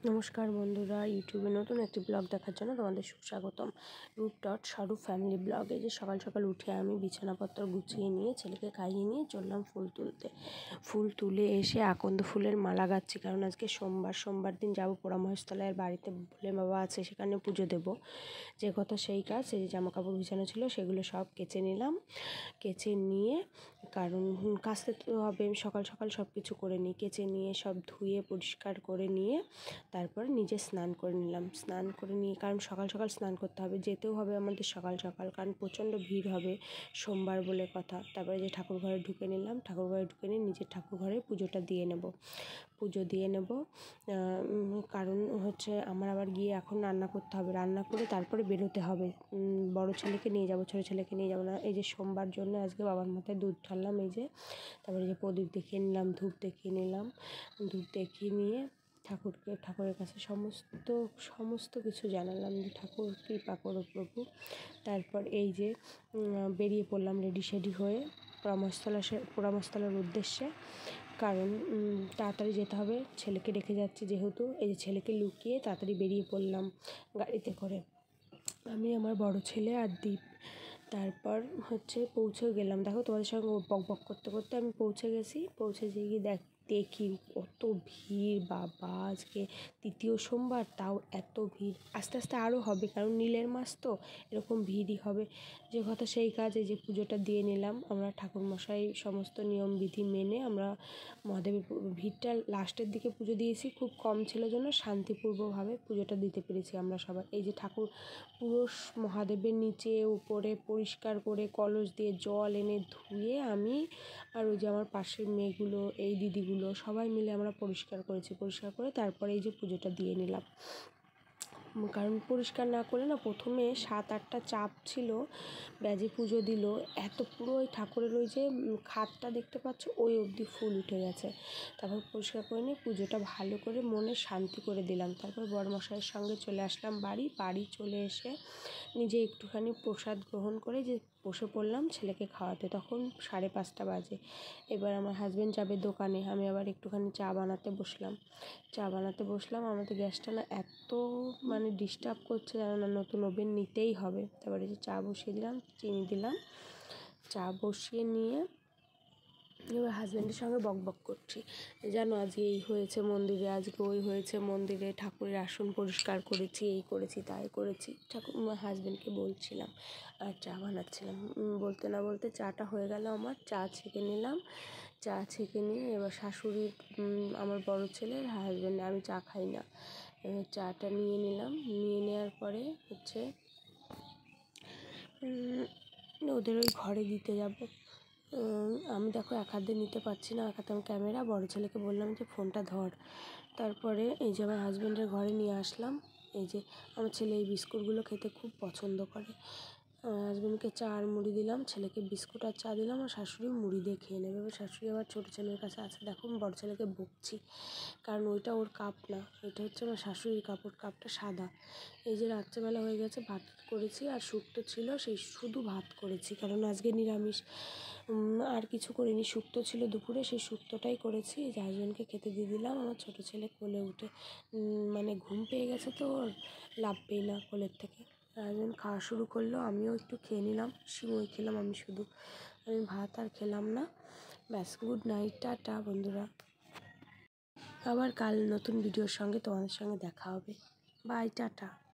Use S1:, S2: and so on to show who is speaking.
S1: নমস্কার বন্ধুরা, ইউটিউবে নতুন একটি ব্লগ দেখার জন্য তোমাদের সুস্বাগতম। রূপ.স্বরূপ ফ্যামিলি ব্লগে যে সকাল সকাল উঠে আমি বিছানাপত্র গুছিয়ে নিয়ে ছেলেকে খাইয়ে নিয়ে চললাম ফুল তুলতে। ফুল তুলে এসে আকন্দ ফুলের মালা গাচ্ছি, কারণ আজকে সোমবার দিন যাবো পোড়ামহেশতলায়, বাড়িতে ভোলে বাবা আছে, সেখানে পুজো দেব। যে কথা সেই কাজ। এই জামা কাপড় বিছানো ছিল সেগুলো সব কেচে নিলাম। কেচে নিয়ে, কারণ কাচতে তো হবে, সকাল সকাল সব কিছু করে নিই। কেচে নিয়ে সব ধুয়ে পরিষ্কার করে নিয়ে তারপরে নিজে স্নান করে নিলাম। স্নান করে নিয়ে, কারণ সকাল সকাল স্নান করতে হবে, যেতেও হবে আমাদের সকাল সকাল, কারণ প্রচণ্ড ভিড় হবে সোমবার বলে কথা। তারপরে যে ঠাকুর ঘরে ঢুকে নিলাম, ঠাকুর ঘরে ঢুকে নিয়ে নিজের ঠাকুর ঘরে পুজো দিয়ে নেব। কারণ হচ্ছে আমার আবার গিয়ে এখন রান্না করতে হবে, রান্না করে তারপরে বেরোতে হবে। বড় ছেলেকে নিয়ে যাব, ছোটো ছেলেকে নিয়ে যাব না। এই যে সোমবার জন্য আজকে বাবার মাথায় দুধ ঢাললাম, এই যে। তারপরে যে প্রদীপ দেখিয়ে নিলাম, ধূপ দেখিয়ে নিলাম। ধূপ দেখিয়ে নিয়ে ঠাকুরের কাছে সমস্ত কিছু জানালাম যে ঠাকুর কৃপা করো প্রভু। তারপর এই যে বেরিয়ে পড়লাম রেডি সেডি হয়ে পোড়ামহেশতলার উদ্দেশ্যে, কারণ তাড়াতাড়ি যেতে হবে, ছেলেকে রেখে যাচ্ছি যেহেতু। এই যে ছেলেকে লুকিয়ে তাড়াতাড়ি বেরিয়ে পড়লাম গাড়িতে করে, আমি, আমার বড় ছেলে আর দীপ। তারপর হচ্ছে পৌঁছে গেলাম। দেখো, তোমাদের সঙ্গে বক করতে করতে আমি পৌঁছে গেছি। পৌঁছে যেয়ে দেখি কত ভিড়, বাবা! আজকে তৃতীয় সোমবার, তাও এত ভিড়। আস্তে আস্তে আরও হবে, কারণ নীলের মাস তো, এরকম ভিড়ই হবে। যে কথা সেই কাজ। এই যে পুজোটা দিয়ে নিলাম আমরা, ঠাকুরমশাই সমস্ত নিয়মবিধি মেনে আমরা মহাদেবের ভিড়টা লাস্টের দিকে পুজো দিয়েছি, খুব কম ছিল জন্য শান্তিপূর্বকভাবে পুজোটা দিতে পেরেছি আমরা সবাই। এই যে ঠাকুর পুরো মহাদেবের নিচে উপরে পরিষ্কার করে কলস দিয়ে জল এনে ধুয়ে আমি আর ওই যে আমার পাশের মেয়েগুলো, এই দিদিগুলো সবাই মিলে আমরা পরিষ্কার করেছি। পরিষ্কার করে তারপরে এই যে পুজোটা দিয়ে নিলাম, কারণ পরিষ্কার না করলে না, প্রথমে 7-8টা চাপ ছিল, ব্যাজে পুজো দিল, এত পুরো ওই ঠাকুরের ওই যে খাটটা দেখতে পাচ্ছ ওই অবধি ফুল উঠে গেছে। তারপর পরিষ্কার করে নিয়ে পুজোটা ভালো করে মনে শান্তি করে দিলাম। তারপর বড়মশাইয়ের সঙ্গে চলে আসলাম বাড়ি চলে এসে নিজে একটুখানি প্রসাদ গ্রহণ করে যে বসে পড়লাম ছেলেকে খাওয়াতে। তখন 5:30 বাজে। এবার আমার হাজব্যান্ড যাবে দোকানে, আমি আবার একটুখানি চা বানাতে বসলাম। আমাদের গ্যাসটা না এত ডিস্টার্ব করছে, জানো না, নতুন ওভেন নিতেই হবে। তারপরে যে চা বসিয়ে দিলাম, চিনি দিলাম, চা বসিয়ে নিয়ে এবার হাজব্যান্ডের সঙ্গে বক করছি, জানো আজকে এই হয়েছে মন্দিরে, আজকে ওই হয়েছে মন্দিরে, ঠাকুরের আসন পরিষ্কার করেছি, এই করেছি তাই করেছি, হাজব্যান্ডকে বলছিলাম আর চা বানাচ্ছিলাম। বলতে না বলতে চাটা হয়ে গেল আমার। চা ছেঁকে নিলাম, চা ছেঁকে নিয়ে এবার শাশুড়ি, আমার বড় ছেলের হাজব্যান্ড, আমি চা খাই না, এবার চাটা নিয়ে নিলাম। নিয়ে নেওয়ার পরে হচ্ছে ওদের ওই ঘরে দিতে যাব। আমি দেখো এক হাতে নিতে পারছি না, এক হাতে আমি ক্যামেরা। বড় ছেলেকে বললাম যে ফোনটা ধর। তারপরে এই যে আমার হাজব্যান্ডের ঘরে নিয়ে আসলাম। এই যে আমার ছেলে এই বিস্কুটগুলো খেতে খুব পছন্দ করে। হাজব্যান্ডকে চা আর মুড়ি দিলাম, ছেলেকে বিস্কুট আর চা দিলাম, আর শাশুড়ি মুড়ি দিয়ে খেয়ে নেবে। এবার শাশুড়ি আবার ছোটো ছেলের কাছে আছে, দেখো আমি বড় ছেলেকে বকছি, কারণ ওইটা ওর কাপ না, ওইটা হচ্ছে আমার শাশুড়ির কাপ, ওর কাপটা সাদা। এই যে রাত্রেবেলা হয়ে গেছে, ভাত করেছি আর শুক্তো ছিল, সেই শুধু ভাত করেছি, কারণ আজকে নিরামিষ, আর কিছু করিনি। শুক্তো ছিল দুপুরে, সেই শুক্তোটাই করেছি। এই যে হাজব্যান্ডকে খেতে দিয়ে দিলাম। আমার ছোটো ছেলে কোলে উঠে ঘুম পেয়ে গেছে তো, ওর লাভবেই না কোলের থেকে। হাজব্যান্ড খাওয়া শুরু করলো, আমিও একটু খেয়ে নিলাম, সিমই খেলাম আমি ভাত আর খেলাম না। ব্যাস, গুড নাইট, টাটা বন্ধুরা। আবার কাল নতুন ভিডিওর সঙ্গে তোমাদের সঙ্গে দেখা হবে। Bye, tata.